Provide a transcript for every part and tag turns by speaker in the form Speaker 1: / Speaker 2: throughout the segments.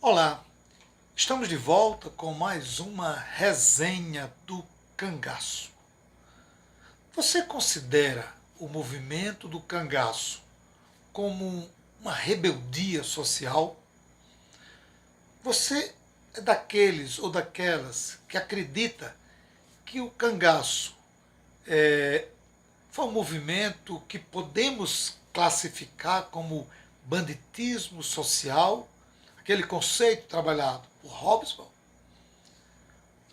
Speaker 1: Olá, estamos de volta com mais uma resenha do cangaço. Você considera o movimento do cangaço como uma rebeldia social? Você é daqueles ou daquelas que acredita que o cangaço foi um movimento que podemos classificar como banditismo social, aquele conceito trabalhado por Hobsbawm?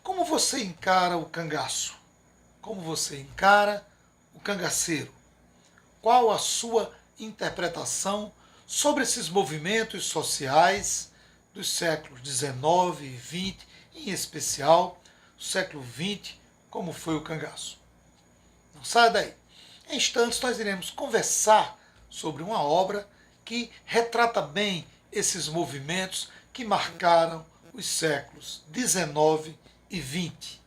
Speaker 1: Como você encara o cangaço? Como você encara o cangaceiro? Qual a sua interpretação sobre esses movimentos sociais dos séculos XIX e XX, em especial do século XX, como foi o cangaço? Não saia daí. Em instantes nós iremos conversar sobre uma obra que retrata bem esses movimentos que marcaram os séculos XIX e XX.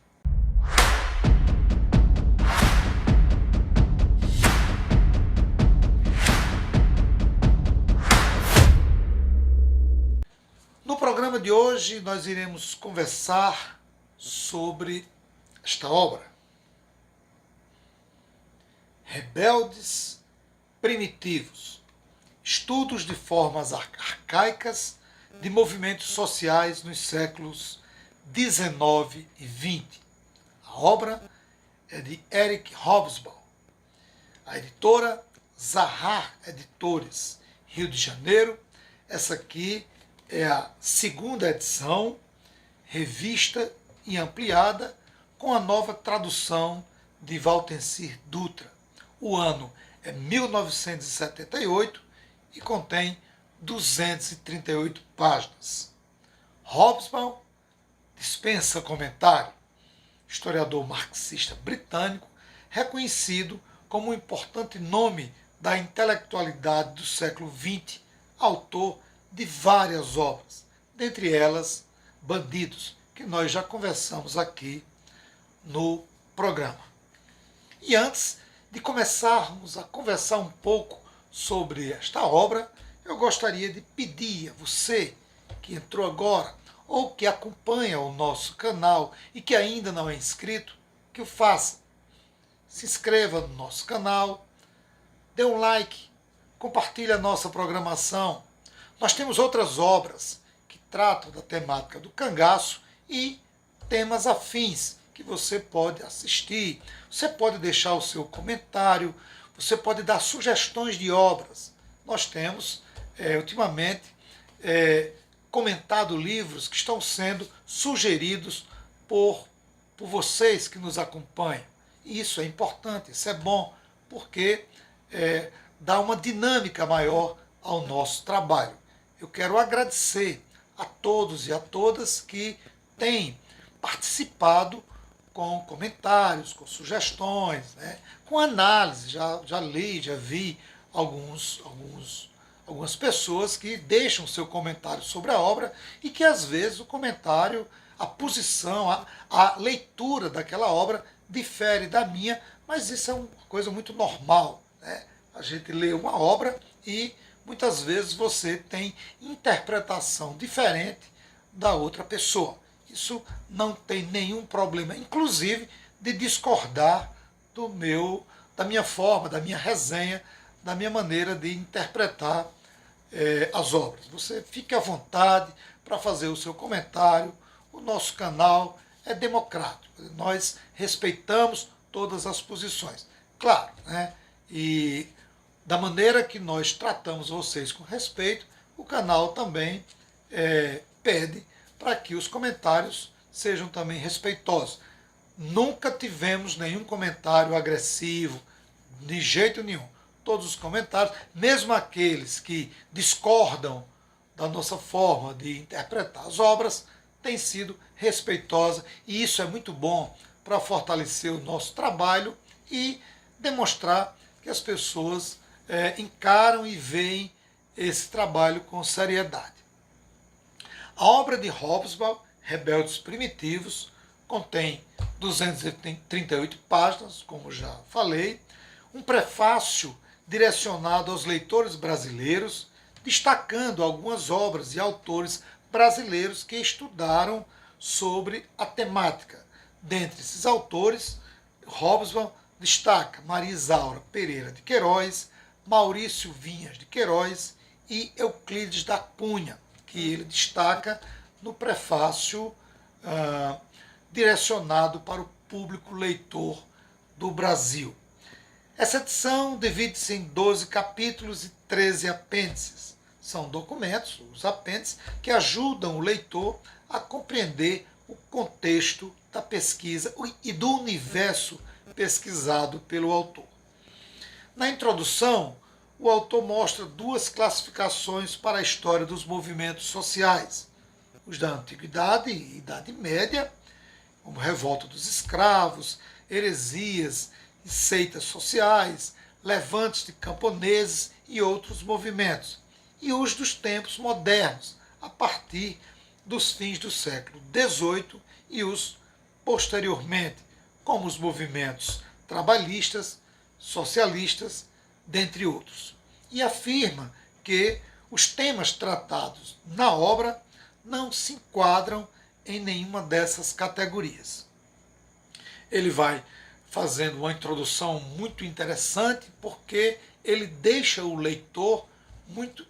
Speaker 1: No programa de hoje nós iremos conversar sobre esta obra. Rebeldes primitivos. Estudos de formas arcaicas de movimentos sociais nos séculos XIX e XX. A obra é de Eric Hobsbawm. A editora Zahar Editores, Rio de Janeiro. Essa aqui é a segunda edição, revista e ampliada, com a nova tradução de Valtencir Dutra. O ano é 1978 e contém 238 páginas. Hobsbawm dispensa comentário. Historiador marxista britânico, reconhecido como um importante nome da intelectualidade do século XX, autor de várias obras, dentre elas Bandidos, que nós já conversamos aqui no programa. E antes de começarmos a conversar um pouco sobre esta obra, eu gostaria de pedir a você que entrou agora ou que acompanha o nosso canal e que ainda não é inscrito, que o faça. Se inscreva no nosso canal, dê um like, compartilhe a nossa programação. Nós temos outras obras que tratam da temática do cangaço e temas afins que você pode assistir. Você pode deixar o seu comentário, você pode dar sugestões de obras. Nós temos, ultimamente, comentado livros que estão sendo sugeridos por vocês que nos acompanham. E isso é importante, isso é bom, porque dá uma dinâmica maior ao nosso trabalho. Eu quero agradecer a todos e a todas que têm participado com comentários, com sugestões, né, com análise. Já li, já vi algumas pessoas que deixam seu comentário sobre a obra e que às vezes o comentário, a posição, a leitura daquela obra difere da minha, mas isso é uma coisa muito normal, né? A gente lê uma obra e muitas vezes você tem interpretação diferente da outra pessoa. Isso não tem nenhum problema, inclusive, de discordar da minha forma, da minha resenha, da minha maneira de interpretar as obras. Você fique à vontade para fazer o seu comentário. O nosso canal é democrático. Nós respeitamos todas as posições. Claro, né? E da maneira que nós tratamos vocês com respeito, o canal também pede para que os comentários sejam também respeitosos. Nunca tivemos nenhum comentário agressivo, de jeito nenhum. Todos os comentários, mesmo aqueles que discordam da nossa forma de interpretar as obras, têm sido respeitosa, e isso é muito bom para fortalecer o nosso trabalho e demonstrar que as pessoas encaram e veem esse trabalho com seriedade. A obra de Hobsbawm, Rebeldes Primitivos, contém 238 páginas, como já falei, um prefácio direcionado aos leitores brasileiros, destacando algumas obras e autores brasileiros que estudaram sobre a temática. Dentre esses autores, Hobsbawm destaca Maria Isaura Pereira de Queiroz, Maurício Vinhas de Queiroz e Euclides da Cunha, que ele destaca no prefácio direcionado para o público leitor do Brasil. Essa edição divide-se em 12 capítulos e 13 apêndices. São documentos, os apêndices, que ajudam o leitor a compreender o contexto da pesquisa e do universo pesquisado pelo autor. Na introdução, o autor mostra duas classificações para a história dos movimentos sociais: os da Antiguidade e Idade Média, como revolta dos escravos, heresias e seitas sociais, levantes de camponeses e outros movimentos, e os dos tempos modernos, a partir dos fins do século XVIII e os posteriormente, como os movimentos trabalhistas, socialistas, dentre outros. E afirma que os temas tratados na obra não se enquadram em nenhuma dessas categorias. Ele vai fazendo uma introdução muito interessante, porque ele deixa o leitor muito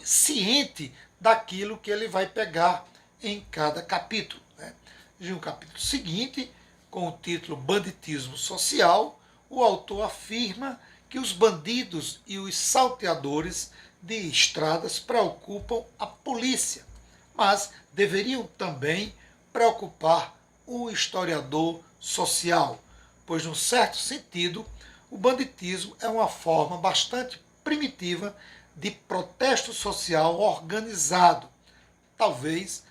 Speaker 1: ciente daquilo que ele vai pegar em cada capítulo. No capítulo seguinte, com o título Banditismo Social, o autor afirma que os bandidos e os salteadores de estradas preocupam a polícia, mas deveriam também preocupar o historiador social, pois, num certo sentido, o banditismo é uma forma bastante primitiva de protesto social organizado, talvez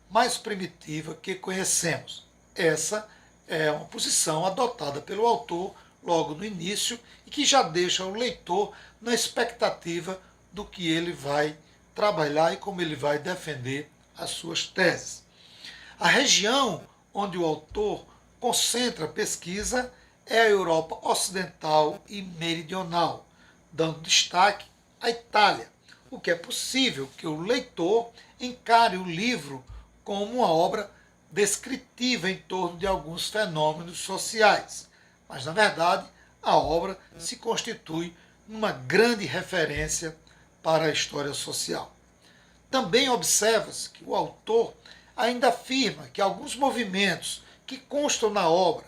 Speaker 1: mais primitiva que conhecemos. Essa é uma posição adotada pelo autor logo no início e que já deixa o leitor na expectativa do que ele vai trabalhar e como ele vai defender as suas teses. A região onde o autor concentra a pesquisa é a Europa Ocidental e Meridional, dando destaque à Itália, o que é possível que o leitor encare o livro como uma obra descritiva em torno de alguns fenômenos sociais, mas, na verdade, a obra se constitui numa grande referência para a história social. Também observa-se que o autor ainda afirma que alguns movimentos que constam na obra,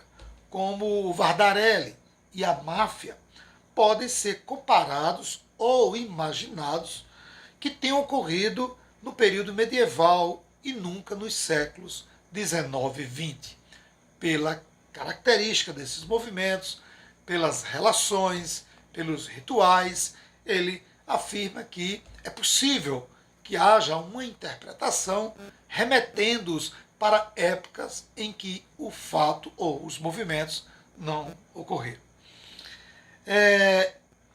Speaker 1: como o Vardarelli e a máfia, podem ser comparados ou imaginados que tenham ocorrido no período medieval e nunca nos séculos XIX e XX, pela característica desses movimentos, pelas relações, pelos rituais. Ele afirma que é possível que haja uma interpretação remetendo-os para épocas em que o fato ou os movimentos não ocorreram.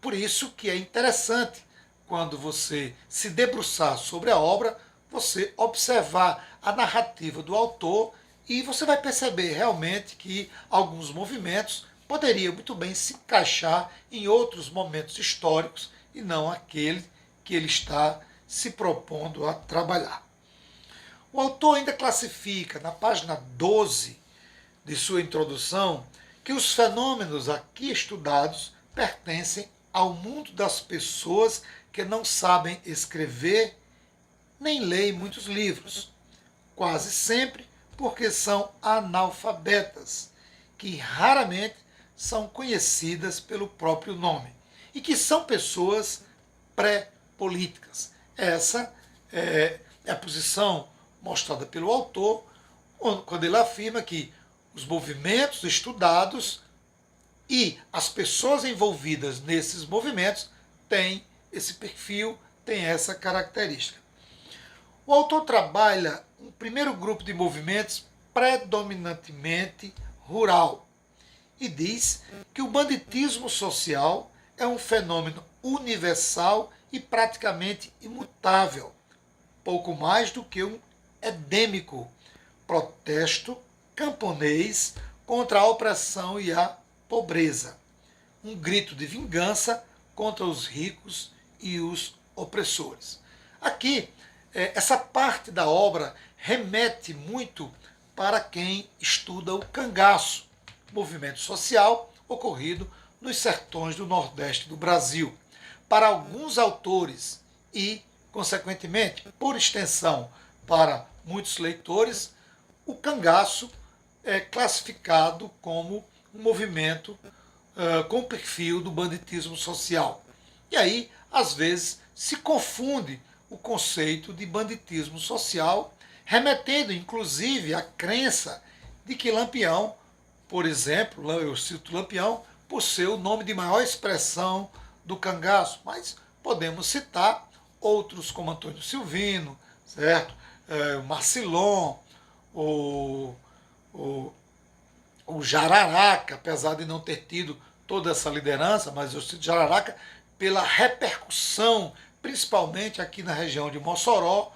Speaker 1: Por isso que é interessante, quando você se debruçar sobre a obra, você observar a narrativa do autor e você vai perceber realmente que alguns movimentos poderiam muito bem se encaixar em outros momentos históricos e não aquele que ele está se propondo a trabalhar. O autor ainda classifica, na página 12 de sua introdução, que os fenômenos aqui estudados pertencem ao mundo das pessoas que não sabem escrever nem leem muitos livros, quase sempre porque são analfabetas, que raramente são conhecidas pelo próprio nome e que são pessoas pré-políticas. Essa é a posição mostrada pelo autor quando ele afirma que os movimentos estudados e as pessoas envolvidas nesses movimentos têm esse perfil, têm essa característica. O autor trabalha um primeiro grupo de movimentos predominantemente rural e diz que o banditismo social é um fenômeno universal e praticamente imutável, pouco mais do que um endêmico protesto camponês contra a opressão e a pobreza, um grito de vingança contra os ricos e os opressores. Aqui essa parte da obra remete muito para quem estuda o cangaço, movimento social ocorrido nos sertões do Nordeste do Brasil. Para alguns autores e, consequentemente, por extensão, para muitos leitores, o cangaço é classificado como um movimento com o perfil do banditismo social. E aí, às vezes, se confunde o conceito de banditismo social, remetendo inclusive à crença de que Lampião, por exemplo, eu cito Lampião, por ser o nome de maior expressão do cangaço, mas podemos citar outros como Antônio Silvino, certo? Marcilon, o Jararaca, apesar de não ter tido toda essa liderança, mas eu cito Jararaca pela repercussão, principalmente aqui na região de Mossoró,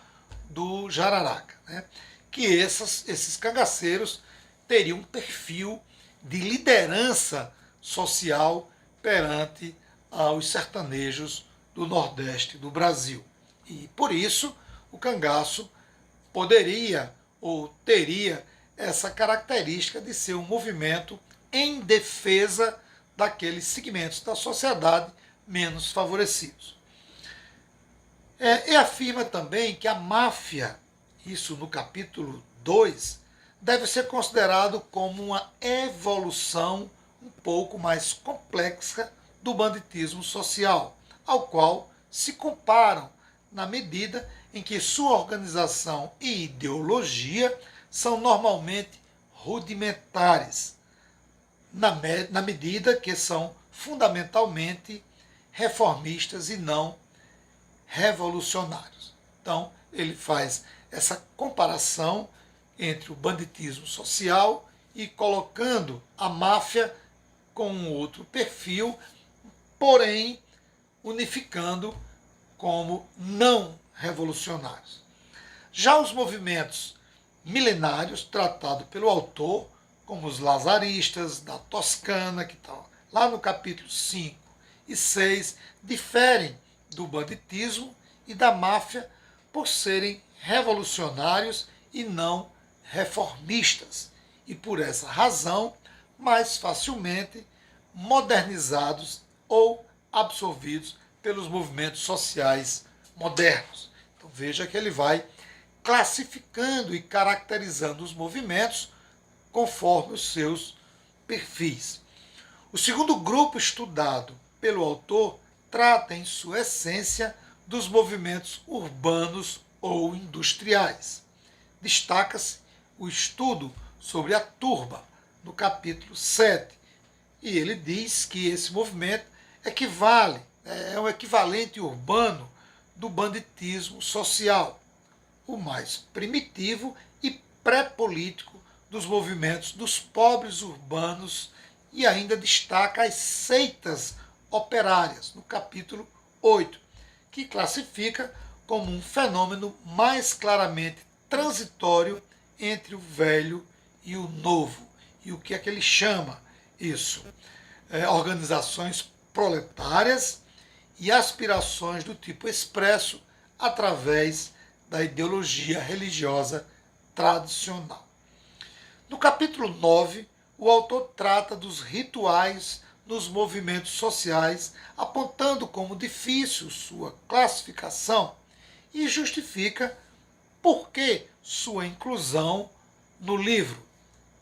Speaker 1: do Jararaca, né? Que esses cangaceiros teriam um perfil de liderança social perante aos sertanejos do Nordeste do Brasil. E por isso o cangaço poderia ou teria essa característica de ser um movimento em defesa daqueles segmentos da sociedade menos favorecidos. E afirma também que a máfia, isso no capítulo 2, deve ser considerado como uma evolução um pouco mais complexa do banditismo social, ao qual se comparam na medida em que sua organização e ideologia são normalmente rudimentares, na medida que são fundamentalmente reformistas e não revolucionários. Então, ele faz essa comparação entre o banditismo social e colocando a máfia com um outro perfil, porém unificando como não revolucionários. Já os movimentos milenários tratados pelo autor, como os lazaristas da Toscana, que estão lá no capítulo 5 e 6, diferem do banditismo e da máfia por serem revolucionários e não reformistas, e por essa razão mais facilmente modernizados ou absorvidos pelos movimentos sociais modernos. Então veja que ele vai classificando e caracterizando os movimentos conforme os seus perfis. O segundo grupo estudado pelo autor trata, em sua essência, dos movimentos urbanos ou industriais. Destaca-se o estudo sobre a turba, no capítulo 7, e ele diz que esse movimento é um equivalente urbano do banditismo social, o mais primitivo e pré-político dos movimentos dos pobres urbanos, e ainda destaca as seitas operárias, no capítulo 8, que classifica como um fenômeno mais claramente transitório entre o velho e o novo. E o que é que ele chama isso? Organizações proletárias e aspirações do tipo expresso através da ideologia religiosa tradicional. No capítulo 9, o autor trata dos rituais nos movimentos sociais, apontando como difícil sua classificação e justifica por que sua inclusão no livro,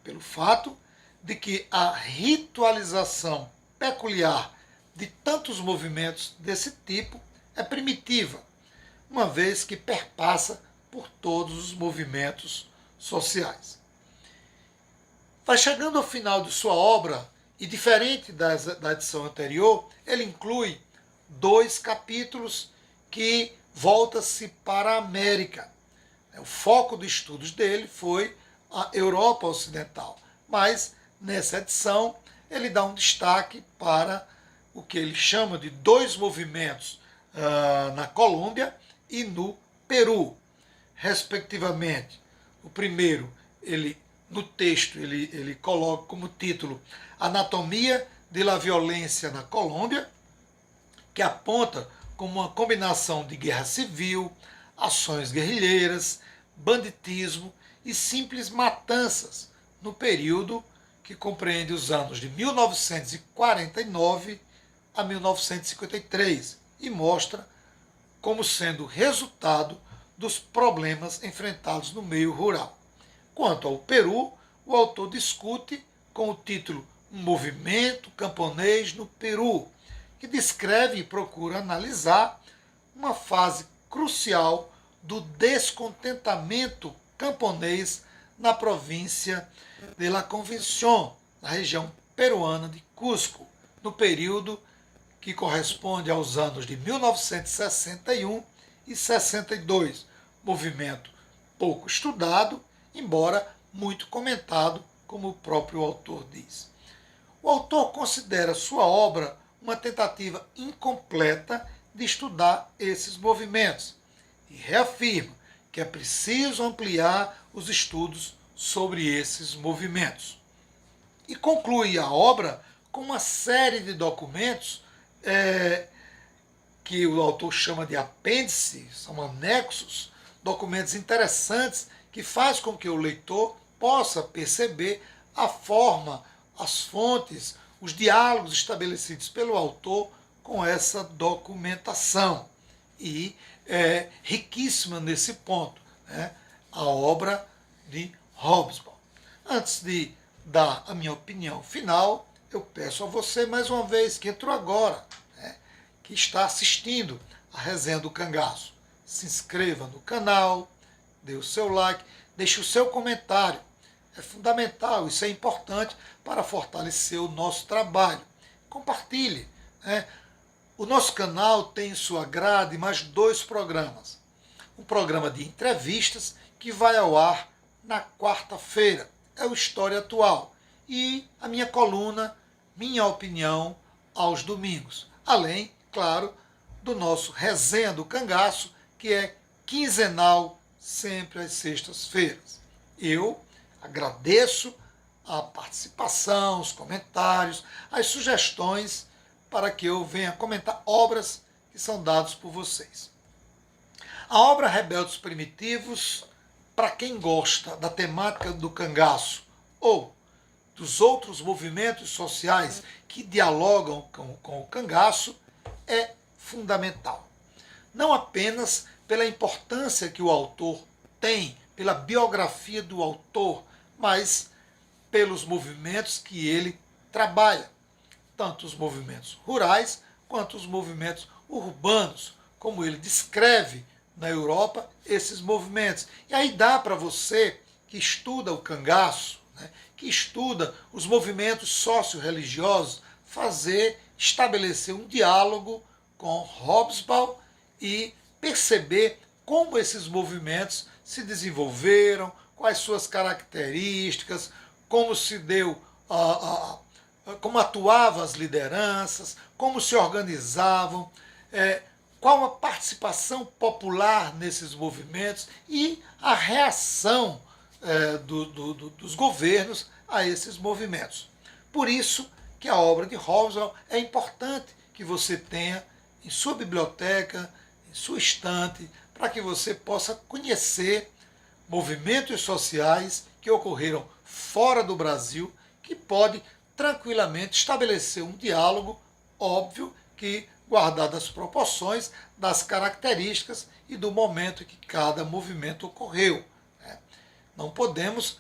Speaker 1: pelo fato de que a ritualização peculiar de tantos movimentos desse tipo é primitiva, uma vez que perpassa por todos os movimentos sociais. Vai chegando ao final de sua obra, e diferente da edição anterior, ele inclui 2 capítulos que volta-se para a América. O foco dos estudos dele foi a Europa Ocidental, mas nessa edição ele dá um destaque para o que ele chama de 2 movimentos na Colômbia e no Peru, respectivamente. O primeiro, no texto, ele coloca como título Anatomia de la Violência na Colômbia, que aponta como uma combinação de guerra civil, ações guerrilheiras, banditismo e simples matanças no período que compreende os anos de 1949 a 1953 e mostra como sendo resultado dos problemas enfrentados no meio rural. Quanto ao Peru, o autor discute com o título Um Movimento Camponês no Peru, que descreve e procura analisar uma fase crucial do descontentamento camponês na província de La Convención, na região peruana de Cusco, no período que corresponde aos anos de 1961 e 62, movimento pouco estudado, embora muito comentado, como o próprio autor diz. O autor considera sua obra uma tentativa incompleta de estudar esses movimentos e reafirma que é preciso ampliar os estudos sobre esses movimentos. E conclui a obra com uma série de documentos que o autor chama de apêndices, são anexos, documentos interessantes que faz com que o leitor possa perceber a forma, as fontes, os diálogos estabelecidos pelo autor com essa documentação. E é riquíssima nesse ponto, né, a obra de Hobsbawm. Antes de dar a minha opinião final, eu peço a você mais uma vez que entrou agora, né, que está assistindo a Resenha do Cangaço, se inscreva no canal, dê o seu like, deixe o seu comentário. É fundamental, isso é importante para fortalecer o nosso trabalho. Compartilhe, né? O nosso canal tem em sua grade mais 2 programas. Um programa de entrevistas que vai ao ar na quarta-feira, é o História Atual, e a minha coluna, Minha Opinião, aos domingos. Além, claro, do nosso Resenha do Cangaço, que é quinzenal, sempre às sextas-feiras. Eu agradeço a participação, os comentários, as sugestões para que eu venha comentar obras que são dadas por vocês. A obra Rebeldes Primitivos, para quem gosta da temática do cangaço ou dos outros movimentos sociais que dialogam com o cangaço, é fundamental. Não apenas pela importância que o autor tem, pela biografia do autor, mas pelos movimentos que ele trabalha, tanto os movimentos rurais quanto os movimentos urbanos, como ele descreve na Europa esses movimentos. E aí dá para você que estuda o cangaço, né, que estuda os movimentos socio-religiosos, estabelecer um diálogo com Hobsbawm e perceber como esses movimentos se desenvolveram, quais suas características, como se deu como atuavam as lideranças, como se organizavam, qual a participação popular nesses movimentos e a reação dos governos a esses movimentos. Por isso que a obra de Hobsbawm é importante que você tenha em sua biblioteca, em sua estante, para que você possa conhecer movimentos sociais que ocorreram fora do Brasil, que pode tranquilamente estabelecer um diálogo, óbvio que guardado as proporções das características e do momento em que cada movimento ocorreu. Não podemos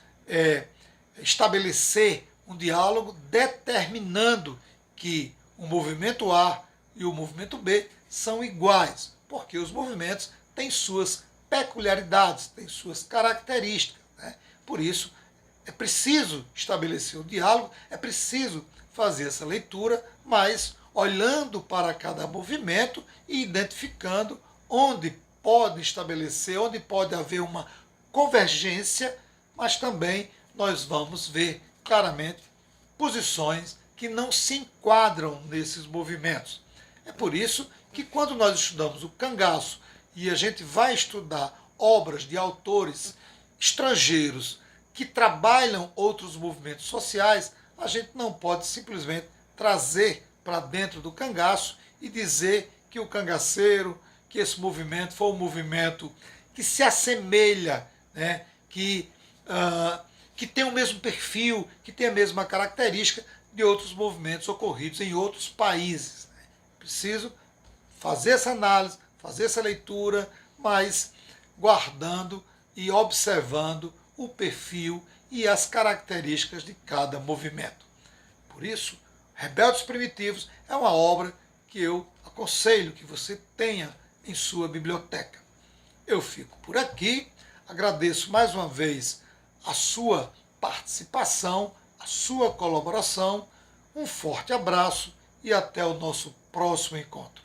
Speaker 1: estabelecer um diálogo determinando que o movimento A e o movimento B são iguais, porque os movimentos têm suas peculiaridades, têm suas características. Por isso, é preciso estabelecer o diálogo, é preciso fazer essa leitura, mas olhando para cada movimento e identificando onde pode estabelecer, onde pode haver uma convergência, mas também nós vamos ver claramente posições que não se enquadram nesses movimentos. É por isso que quando nós estudamos o cangaço e a gente vai estudar obras de autores estrangeiros que trabalham outros movimentos sociais, a gente não pode simplesmente trazer para dentro do cangaço e dizer que o cangaceiro, que esse movimento foi um movimento que se assemelha, né, que tem o mesmo perfil, que tem a mesma característica de outros movimentos ocorridos em outros países. Preciso fazer essa análise, fazer essa leitura, mas guardando e observando o perfil e as características de cada movimento. Por isso, Rebeldes Primitivos é uma obra que eu aconselho que você tenha em sua biblioteca. Eu fico por aqui, agradeço mais uma vez a sua participação, a sua colaboração, um forte abraço e até o nosso próximo encontro.